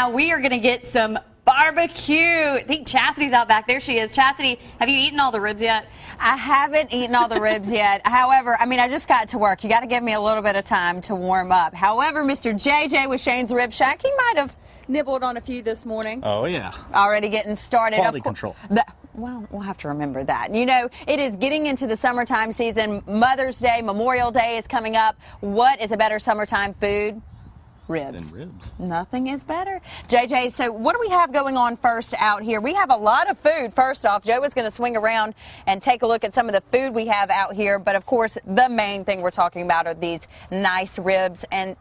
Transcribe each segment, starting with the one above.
Now we are going to get some barbecue. I think Chastity's out back. There she is. Chastity, have you eaten all the ribs yet? I haven't eaten all the ribs yet. However, I mean, I just got to work. You got to give me a little bit of time to warm up. However, Mr. JJ with Shane's Rib Shack, he might have nibbled on a few this morning. Oh, yeah. Already getting started. Quality control. Well, we'll have to remember that. You know, it is getting into the summertime season. Mother's Day, Memorial Day is coming up. What is a better summertime food? Ribs. Ribs. Nothing is better. JJ, so what do we have going on first out here? We have a lot of food. First off, Joe is going to swing around and take a look at some of the food we have out here. But, of course, the main thing we're talking about are these nice ribs. And,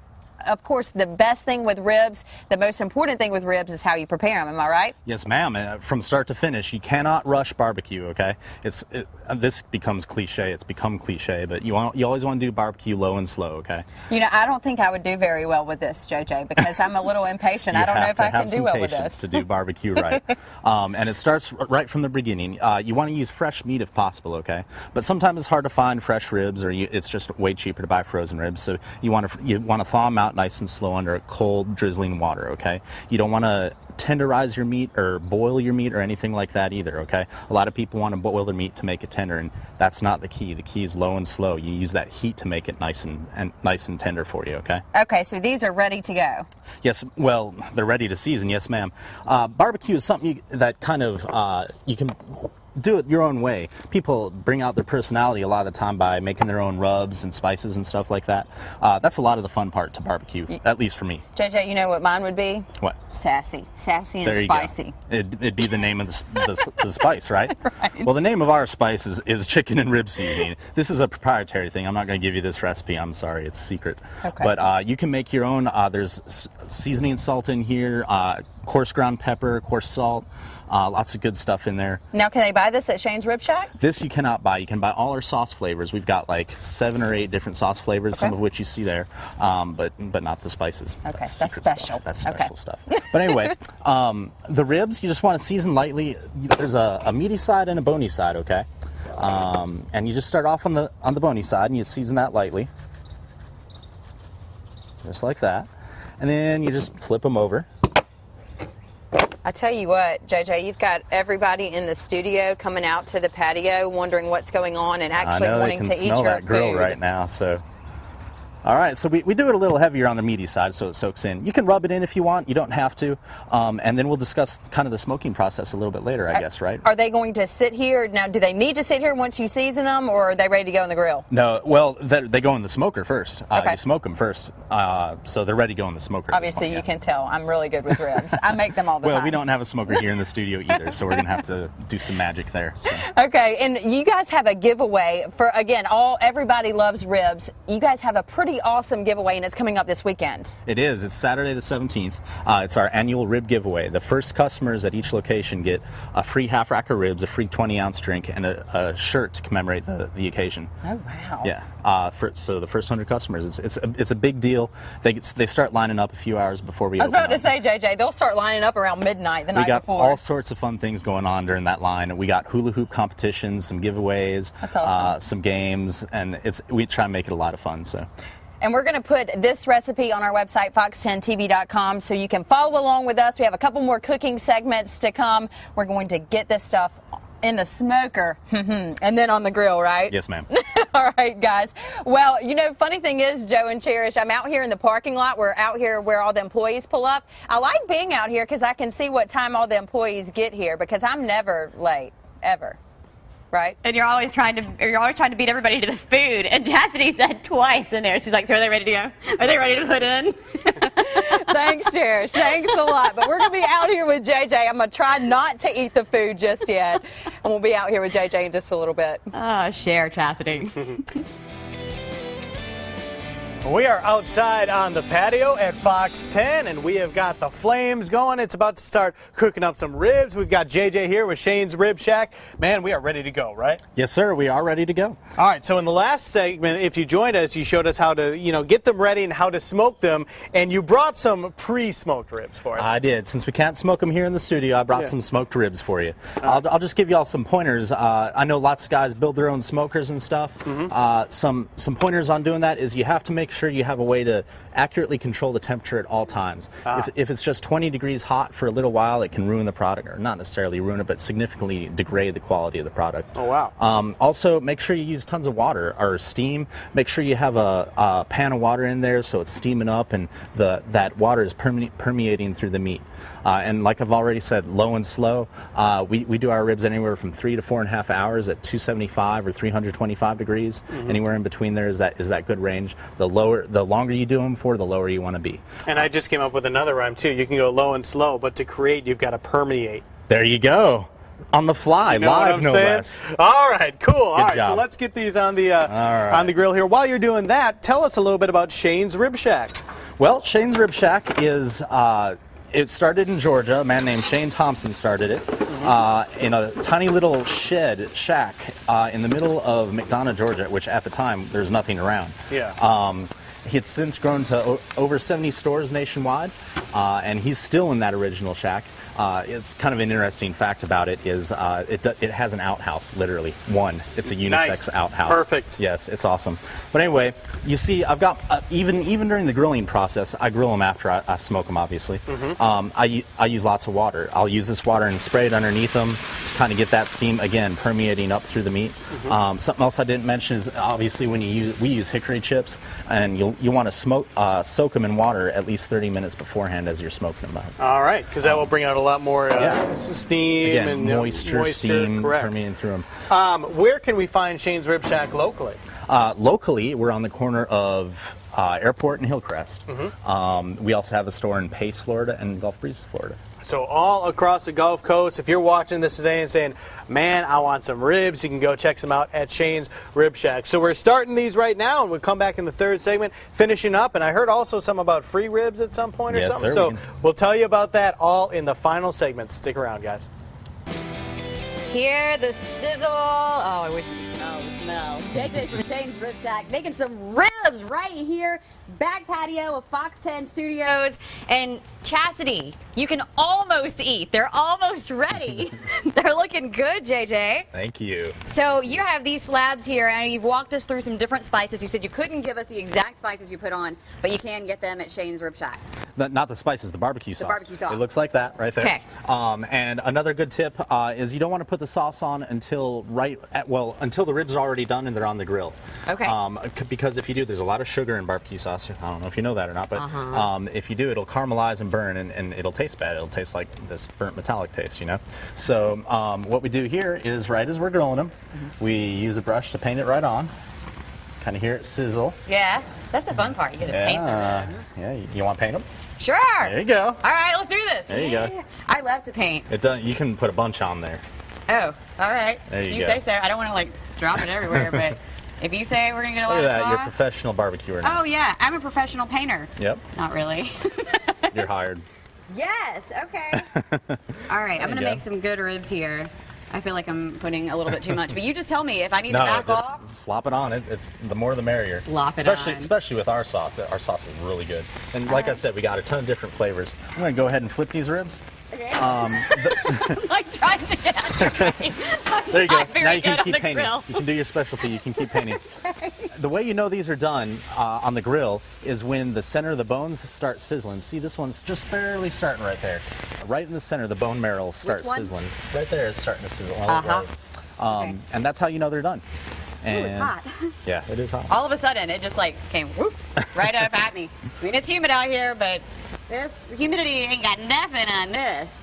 of course, the best thing with ribs, the most important thing with ribs is how you prepare them. Am I right? Yes, ma'am. From start to finish, you cannot rush barbecue, okay? This becomes cliche. It's become cliche, but you always want to do barbecue low and slow, okay? You know, I don't think I would do very well with this, JJ, because I'm a little impatient. I don't know if I can do well with this. To do barbecue right. And it starts right from the beginning. You want to use fresh meat if possible, okay? But sometimes it's hard to find fresh ribs, or it's just way cheaper to buy frozen ribs. So you want to thaw them out nice and slow under cold, drizzling water, okay? You don't want to tenderize your meat or boil your meat or anything like that either, okay? A lot of people want to boil their meat to make it tender, and that's not the key. The key is low and slow. You use that heat to make it nice and tender for you, okay? Okay, so these are ready to go. Yes, well, they're ready to season, yes, ma'am. Barbecue is something that kind of, you can do it your own way. People bring out their personality a lot of the time by making their own rubs and spices and stuff like that. That's a lot of the fun part to barbecue, at least for me. JJ, you know what mine would be? What? Sassy. Sassy and there you spicy. Go. It'd be the name of the spice, right? Right? Well, the name of our spice is chicken and rib seasoning. This is a proprietary thing. I'm not going to give you this recipe. I'm sorry. It's secret. Okay. But you can make your own. There's seasoning salt in here, coarse ground pepper, coarse salt. Lots of good stuff in there. Now, can they buy this at Shane's Rib Shack? This you cannot buy. You can buy all our sauce flavors. We've got like 7 or 8 different sauce flavors, some of which you see there, but not the spices. Okay, that's special. Stuff. That's special stuff. But anyway, the ribs, you just want to season lightly. There's a meaty side and a bony side, okay? And you just start off on the bony side, and you season that lightly, just like that. And then you just flip them over. I tell you what, JJ, you've got everybody in the studio coming out to the patio wondering what's going on and actually wanting to eat your food. I know they can smell that grill right now, so. All right, so we do it a little heavier on the meaty side so it soaks in. You can rub it in if you want. You don't have to. And then we'll discuss kind of the smoking process a little bit later, I guess, right? Are they going to sit here? Now, do they need to sit here once you season them, or are they ready to go in the grill? No, well, they go in the smoker first. Okay. You smoke them first, so they're ready to go in the smoker. Obviously, you can tell I'm really good with ribs. I make them all the time. Well, we don't have a smoker here in the studio either, so we're going to have to do some magic there. So. Okay, and you guys have a giveaway for, again, everybody loves ribs. You guys have a pretty awesome giveaway, and it's coming up this weekend. It is. It's Saturday the 17th. It's our annual rib giveaway. The first customers at each location get a free half rack of ribs, a free 20-ounce drink, and a shirt to commemorate the occasion. Oh, wow. Yeah. So the first 100 customers, it's a big deal. They start lining up a few hours before we open. I was about to say, JJ, they'll start lining up around midnight the night before. We got all sorts of fun things going on during that line. We got hula hoop competitions, some giveaways, That's awesome. Some games, and we try and make it a lot of fun. So. And we're going to put this recipe on our website, fox10tv.com, so you can follow along with us. We have a couple more cooking segments to come. We're going to get this stuff in the smoker and then on the grill, right? Yes, ma'am. All right, guys. Well, you know, funny thing is, Joe and Cherish, I'm out here in the parking lot. We're out here where all the employees pull up. I like being out here because I can see what time all the employees get here, because I'm never late, ever. Right. And you're always trying to beat everybody to the food. And Chastity said twice in there, she's like, so are they ready to go? Are they ready to put in? Thanks, Cherish. Thanks a lot. But we're going to be out here with JJ. I'm going to try not to eat the food just yet. And we'll be out here with JJ in just a little bit. Share, Chastity. We are outside on the patio at Fox 10, and we have got the flames going. It's about to start cooking up some ribs. We've got JJ here with Shane's Rib Shack. Man, we are ready to go, right? Yes, sir. We are ready to go. All right. So in the last segment, if you joined us, you showed us how to, get them ready and how to smoke them, and you brought some pre-smoked ribs for us. I did. Since we can't smoke them here in the studio, I brought some smoked ribs for you. I'll just give you all some pointers. I know lots of guys build their own smokers and stuff. Some pointers on doing that is you have to make sure you have a way to accurately control the temperature at all times. If it's just 20 degrees hot for a little while, it can ruin the product, or not necessarily ruin it, but significantly degrade the quality of the product. Oh, wow. Also, make sure you use tons of water or steam. Make sure you have a pan of water in there so it's steaming up and that water is permeating through the meat. And like I've already said, low and slow. We do our ribs anywhere from 3 to 4.5 hours at 275 or 325 degrees. Anywhere in between there is that good range. The longer you do them for, the lower you want to be. And I just came up with another rhyme too. You can go low and slow, but to create, you've got to permeate. There you go. On the fly, you know live, no less. All right, cool. All right, job. so let's get these on the grill here. While you're doing that, tell us a little bit about Shane's Rib Shack. Well, Shane's Rib Shack is. It started in Georgia. A man named Shane Thompson started it in a tiny little shack in the middle of McDonough, Georgia, which at the time there's nothing around. Yeah. He had since grown to over 70 stores nationwide, and he's still in that original shack. It's kind of an interesting fact about it is it has an outhouse, literally one. It's a unisex outhouse. Perfect. Yes, it's awesome. But anyway, you see, I've got even during the grilling process, I grill them after I smoke them, obviously. I use lots of water. I'll use this water and spray it underneath them to kind of get that steam again permeating up through the meat. Something else I didn't mention is obviously when we use hickory chips, and you want to soak them in water at least 30 minutes beforehand as you're smoking them out. All right, because that will bring out a lot more steam again, and moisture, steam correct. permeating through them. Where can we find Shane's Rib Shack locally? Locally, we're on the corner of Airport and Hillcrest. We also have a store in Pace, Florida, and Gulf Breeze, Florida. So all across the Gulf Coast, if you're watching this today and saying, man, I want some ribs, you can go check them out at Shane's Rib Shack. So we're starting these right now, and we'll come back in the third segment, finishing up. And I heard also some about free ribs at some point or something. Sir, so we'll tell you about that all in the final segment. Stick around, guys. Hear the sizzle. Oh, I wish you could smell the smell. JJ from Shane's Rib Shack making some ribs right here, back patio of Fox 10 Studios. And Chastity, you can almost eat. They're almost ready. They're looking good, JJ. Thank you. So you have these slabs here, and you've walked us through some different spices. You said you couldn't give us the exact spices you put on, but you can get them at Shane's Rib Shack. Not the spices, the barbecue sauce. The barbecue sauce. It looks like that right there. Okay. And another good tip is you don't want to put the sauce on until until the ribs are already done and they're on the grill. Okay. Because if you do, there's a lot of sugar in barbecue sauce. I don't know if you know that or not, but if you do, it'll caramelize and burn, and it'll taste bad. It'll taste like this burnt metallic taste, you know. So what we do here is right as we're grilling them, we use a brush to paint it right on. Kind of hear it sizzle. Yeah, that's the fun part. You get to paint them. Yeah, you want to paint them? Sure. There you go. All right, let's do this. There you go. I love to paint. You can put a bunch on there. Oh, all right. There you go. say so. I don't want to like drop it everywhere, but if you say we're gonna get a lot Look of at that. sauce. You're a professional barbecuer now. Oh yeah, I'm a professional painter. Yep. Not really. You're hired. Yes. Okay. All right. I'm gonna make some good ribs here. I feel like I'm putting a little bit too much, but you just tell me if I need to back off. Slop it on. It's the more the merrier. Slop it on. Especially with our sauce. Our sauce is really good. And like I said, we got a ton of different flavors. I'm gonna go ahead and flip these ribs. Okay. I'm like trying to get out. There you go. Now you can keep painting. You can do your specialty. You can keep painting. Okay. The way you know these are done on the grill is when the center of the bones start sizzling. See, this one's just barely starting right there. Right in the center, the bone marrow will start sizzling. Right there, it's starting to sizzle. And that's how you know they're done. And ooh, it's hot. Yeah, it is hot. All of a sudden, it just like came woof right up at me. I mean, it's humid out here, but this humidity ain't got nothing on this.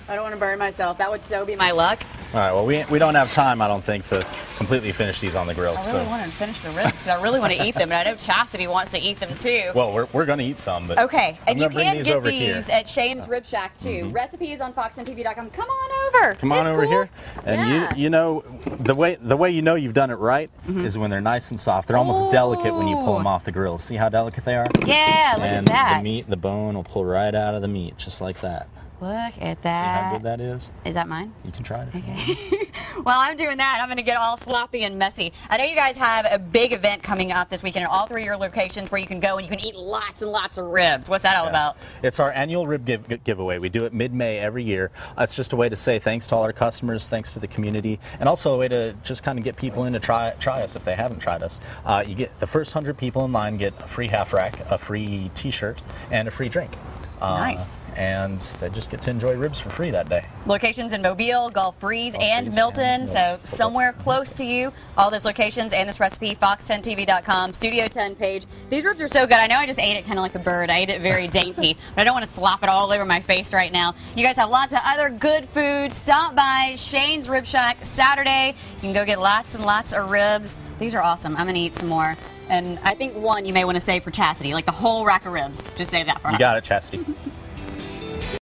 I don't want to burn myself. That would so be my luck. All right, well, we don't have time, I don't think, to completely finish these on the grill. I really want to finish the ribs because I really want to eat them, and I know Chastity wants to eat them too. Well, we're going to eat some, but okay, and you can get these at Shane's Rib Shack too. Recipes on fox10tv.com. Come on over. Come on over here, and you know the way you know you've done it right is when they're nice and soft. They're almost delicate when you pull them off the grill. See how delicate they are? Yeah, look at that. And the bone will pull right out of the meat, just like that. Look at that. See how good that is? Is that mine? You can try it. Okay. While I'm doing that, I'm going to get all sloppy and messy. I know you guys have a big event coming up this weekend at all 3 of your locations where you can go and you can eat lots and lots of ribs. What's that all about? It's our annual rib giveaway. We do it mid-May every year. It's just a way to say thanks to all our customers, thanks to the community, and also a way to just kind of get people in to try us if they haven't tried us. You get the first 100 people in line get a free half rack, a free T-shirt, and a free drink. Nice. And they just get to enjoy ribs for free that day. Locations in Mobile, Gulf Breeze, and Milton, so somewhere close to you. All those locations and this recipe, fox10tv.com, Studio 10 page. These ribs are so good. I know I just ate it kind of like a bird. I ate it very dainty, but I don't want to slop it all over my face right now. You guys have lots of other good food. Stop by Shane's Rib Shack Saturday. You can go get lots and lots of ribs. These are awesome. I'm going to eat some more. And I think one you may want to save for Chastity, like the whole rack of ribs. Just save that for her. You got it, Chastity.